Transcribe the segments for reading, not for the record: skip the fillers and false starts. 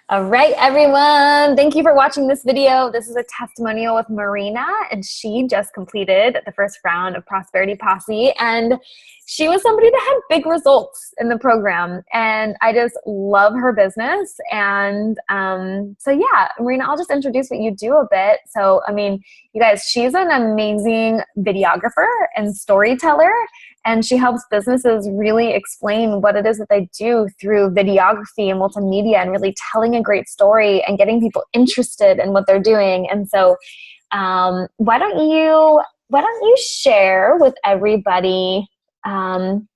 All right, everyone. Thank you for watching this video. This is a testimonial with Marina, and she just completed the first round of Prosperity Posse. And she was somebody that had big results in the program. And I just love her business. And so, yeah, Marina, I'll just introduce what you do a bit. So, I mean, you guys, she's an amazing videographer and storyteller. And she helps businesses really explain what it is that they do through videography and multimedia and really telling a great story and getting people interested in what they're doing. And so why don't you share with everybody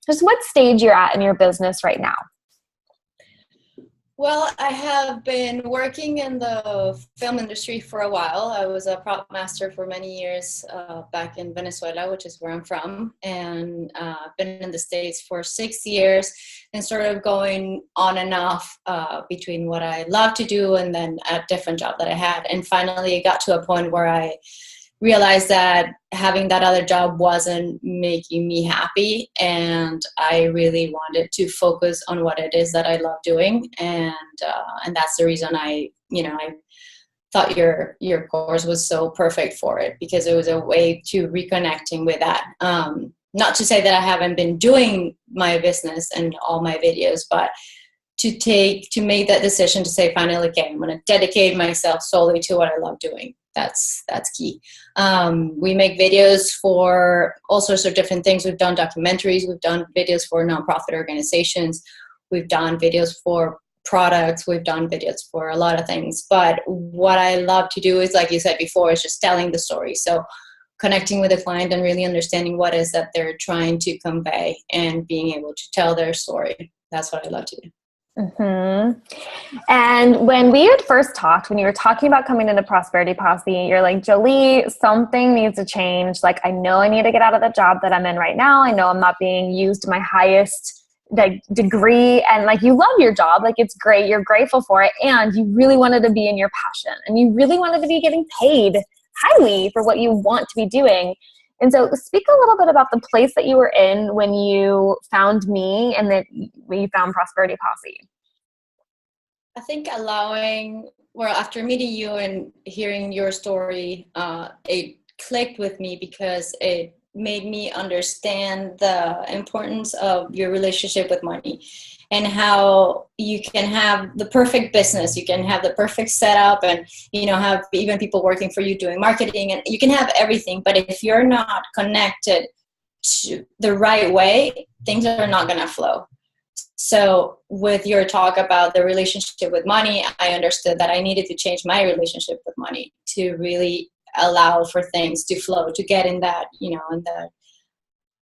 just what stage you're at in your business right now? Well, I have been working in the film industry for a while. I was a prop master for many years back in Venezuela, which is where I'm from, and I've been in the States for 6 years and sort of going on and off between what I love to do and then a different job that I had. And finally it got to a point where I realized that having that other job wasn't making me happy, and I really wanted to focus on what it is that I love doing, and that's the reason I thought your course was so perfect for it, because it was a way to reconnecting with that. Not to say that I haven't been doing my business and all my videos, but to make that decision to say, finally, okay, I'm going to dedicate myself solely to what I love doing. That's key. We make videos for all sorts of different things. We've done documentaries. We've done videos for nonprofit organizations. We've done videos for products. We've done videos for a lot of things. But what I love to do is, like you said before, is just telling the story. So connecting with a client and really understanding what is that they're trying to convey and being able to tell their story. That's what I love to do. And when we had first talked, when you were talking about coming into Prosperity Posse, you're like, Jolie, something needs to change. Like, I know I need to get out of the job that I'm in right now. I know I'm not being used to my highest degree. And like, you love your job. Like, it's great. You're grateful for it. And you really wanted to be in your passion, and you really wanted to be getting paid highly for what you want to be doing. And so speak a little bit about the place that you were in when you found me and then when you found Prosperity Posse. I think after meeting you and hearing your story, it clicked with me because it made me understand the importance of your relationship with money and how you can have the perfect business, you can have the perfect setup, and have even people working for you doing marketing, and you can have everything, but if you're not connected to the right way, things are not going to flow. So with your talk about the relationship with money, I understood that I needed to change my relationship with money to really allow for things to flow, to get in that, in the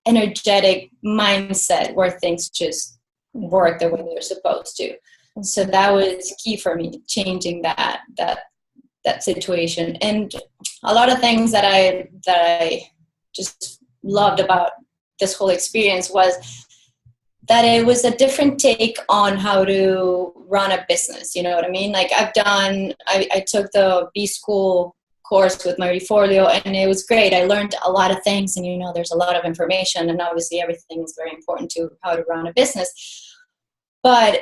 energetic mindset where things just work the way they're supposed to. So that was key for me, changing that situation. And a lot of things that I just loved about this whole experience was that it was a different take on how to run a business. You know what I mean? Like I took the B School course with Marie Forleo, and it was great. I learned a lot of things, and there's a lot of information, and obviously everything is very important to how to run a business. But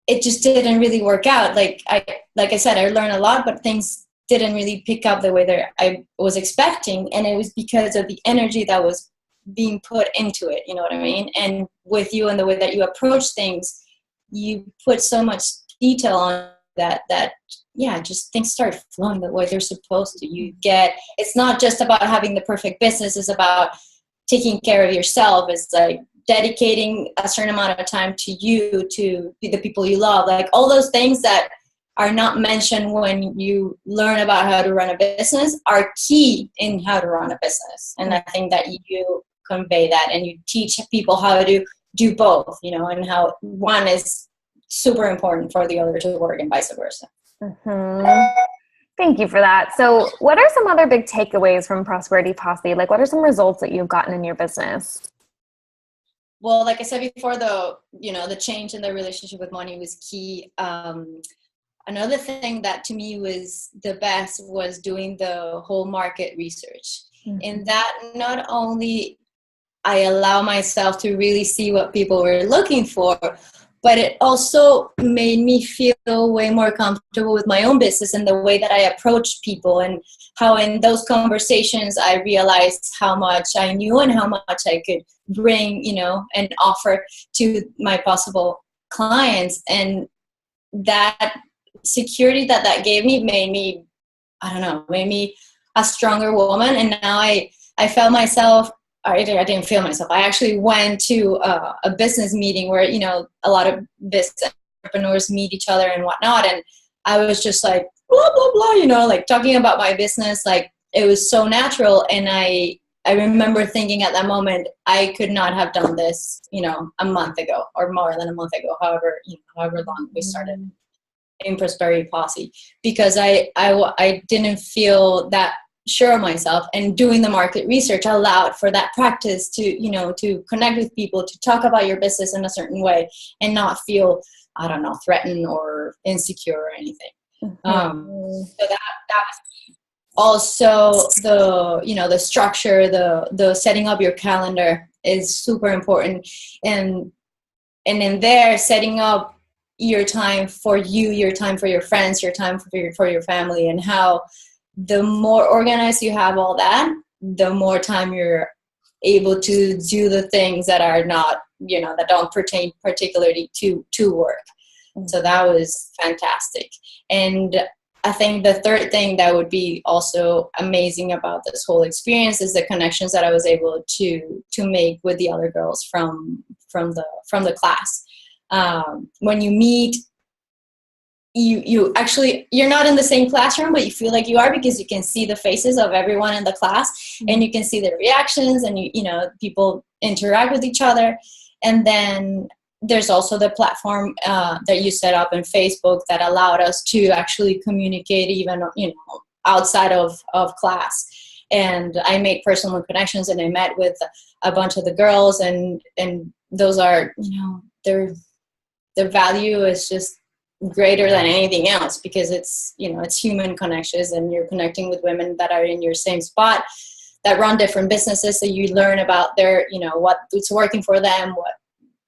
it just didn't really work out. Like I said, I learned a lot, but things didn't really pick up the way that I was expecting, and it was because of the energy that was being put into it. You know what I mean? And with you and the way that you approach things, you put so much detail on that just things start flowing the way they're supposed to. It's not just about having the perfect business, it's about taking care of yourself. It's like dedicating a certain amount of time to you, to the people you love, like all those things that are not mentioned when you learn about how to run a business are key in how to run a business. And I think that you convey that, and you teach people how to do both, and how one is super important for the other to work and vice versa. Thank you for that. So what are some other big takeaways from Prosperity Posse? Like, what are some results that you've gotten in your business? Well, like I said before, the change in the relationship with money was key. Another thing that to me was the best was doing the whole market research. In that, not only I allow myself to really see what people were looking for, but it also made me feel way more comfortable with my own business and the way that I approached people, and how in those conversations I realized how much I knew and how much I could bring, and offer to my possible clients. And that security that gave me made me, made me a stronger woman. And now I felt myself, I didn't feel myself. I actually went to a business meeting where, a lot of business entrepreneurs meet each other and whatnot. And I was just like, blah, blah, blah, like talking about my business. Like, it was so natural. And I remember thinking at that moment, I could not have done this, a month ago or more than a month ago, however long we started in Prosperity Posse, because I didn't feel that sure of myself, and doing the market research allowed for that practice to, to connect with people, to talk about your business in a certain way and not feel, threatened or insecure or anything. So that was also the structure, the setting up your calendar is super important. And in there, setting up your time for you, your time for your friends, your time for your family, and how the more organized you have all that, the more time you're able to do the things that are not, that don't pertain particularly to work. So that was fantastic. And I think the third thing that would be also amazing about this whole experience is the connections that I was able to make with the other girls from the class. When you meet, you're not in the same classroom, but you feel like you are, because you can see the faces of everyone in the class, and you can see their reactions, and people interact with each other. And then there's also the platform that you set up in Facebook that allowed us to actually communicate even outside of class. And I made personal connections, and I met with a bunch of the girls, and those are, their value is just greater than anything else, because it's human connections, and you're connecting with women that are in your same spot, that run different businesses, so you learn about their what's working for them, what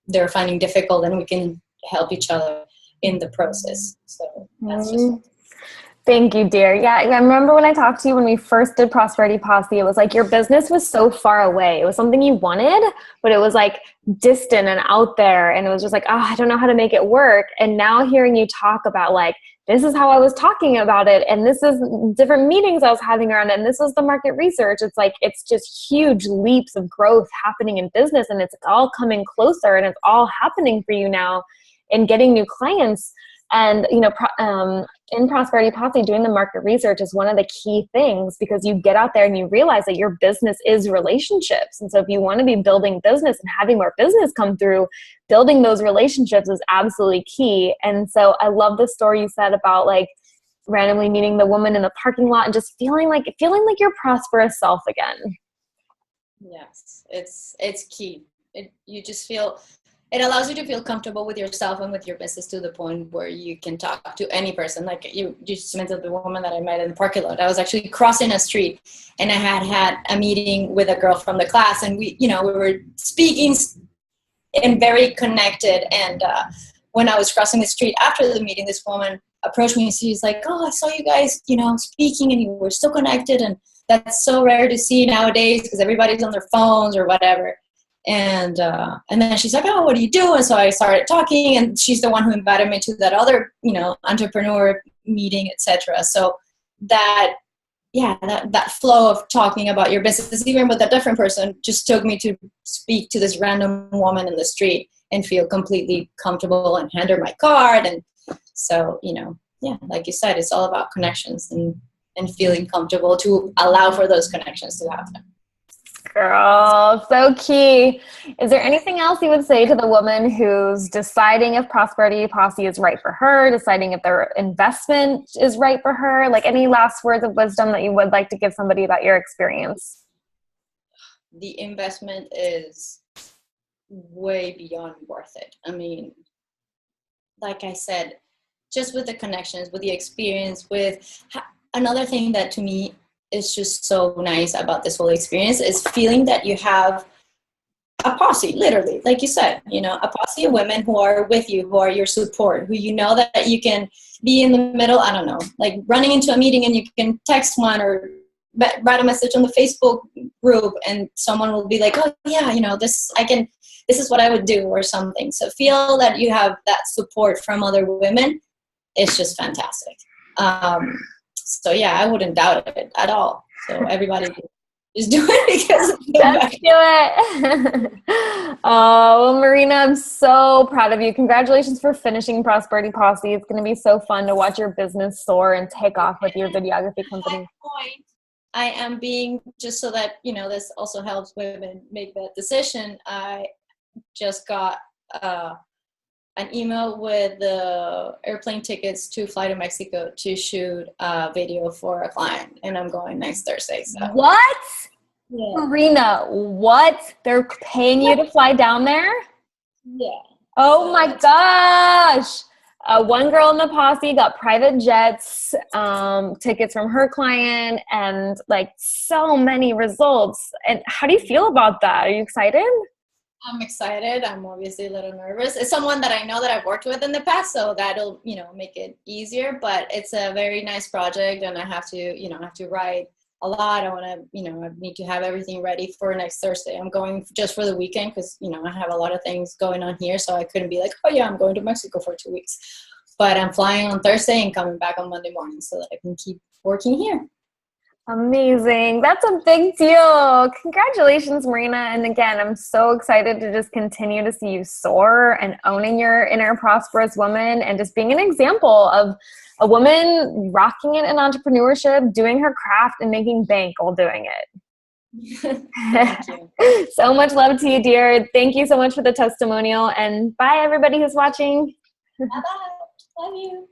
they're finding difficult, and we can help each other in the process. So that's just Thank you, dear. Yeah, I remember when I talked to you when we first did Prosperity Posse, it was like your business was so far away. It was something you wanted, but it was like distant and out there. And it was just like, I don't know how to make it work. And now hearing you talk about like, this is how I was talking about it, and this is different meetings I was having around it, and this was the market research. It's like, it's just huge leaps of growth happening in business, and it's all coming closer, and it's all happening for you now in getting new clients. And, in Prosperity Posse, doing the market research is one of the key things, because you get out there and you realize that your business is relationships. And so if you want to be building business and having more business come through, building those relationships is absolutely key. And so I love the story you said about like randomly meeting the woman in the parking lot and just feeling like your prosperous self again. Yes, it's key. You just feel, it allows you to feel comfortable with yourself and with your business to the point where you can talk to any person. Like you just mentioned the woman that I met in the parking lot. I was actually crossing a street, and I had a meeting with a girl from the class, and we were speaking and very connected. And when I was crossing the street after the meeting, this woman approached me, and she's like, "Oh, I saw you guys, speaking, and you were so connected, and that's so rare to see nowadays because everybody's on their phones or whatever." And then she's like, "Oh, what do you do?" And so I started talking, and she's the one who invited me to that other, entrepreneur meeting, etc. So that flow of talking about your business, even with a different person, just took me to speak to this random woman in the street and feel completely comfortable and hand her my card. And so, like you said, it's all about connections and feeling comfortable to allow for those connections to happen. Girl, so key. Is there anything else you would say to the woman who's deciding if Prosperity Posse is right for her, deciding if their investment is right for her? Like any last words of wisdom that you would like to give somebody about your experience? The investment is way beyond worth it. I mean, like I said, just with the connections, with the experience, with another thing that to me is just so nice about this whole experience is feeling that you have a posse, literally, like you said, you know, a posse of women who are with you, who are your support, who you know that you can be in the middle, I don't know, like running into a meeting and you can text one or write a message on the Facebook group and someone will be like, oh yeah, you know, this is what I would do or something. So feel that you have that support from other women. It's just fantastic. So yeah, I wouldn't doubt it at all. So everybody just do it because let's do it. Oh, well, Marina, I'm so proud of you. Congratulations for finishing Prosperity Posse. It's going to be so fun to watch your business soar and take off with your videography company. I am being, just so that, you know, this also helps women make that decision. I just got an email with the airplane tickets to fly to Mexico to shoot a video for a client, and I'm going next Thursday. So. What? Yeah. Marina, what? They're paying you to fly down there? Yeah. Oh so my gosh. One girl in the posse got private jets, tickets from her client, and like so many results. And how do you feel about that? Are you excited? I'm excited. I'm obviously a little nervous. It's someone that I know that I've worked with in the past, so that'll, you know, make it easier. But it's a very nice project, and I have to, you know, write a lot. I want to, you know, I need to have everything ready for next Thursday. I'm going just for the weekend because, you know, I have a lot of things going on here, so I couldn't be like, oh yeah, I'm going to Mexico for 2 weeks. But I'm flying on Thursday and coming back on Monday morning so that I can keep working here. Amazing. That's a big deal. Congratulations, Marina. And again, I'm so excited to just continue to see you soar and owning your inner prosperous woman and just being an example of a woman rocking it in entrepreneurship, doing her craft and making bank while doing it. Thank you. So much love to you, dear. Thank you so much for the testimonial. And bye, everybody who's watching. Bye-bye. Love you.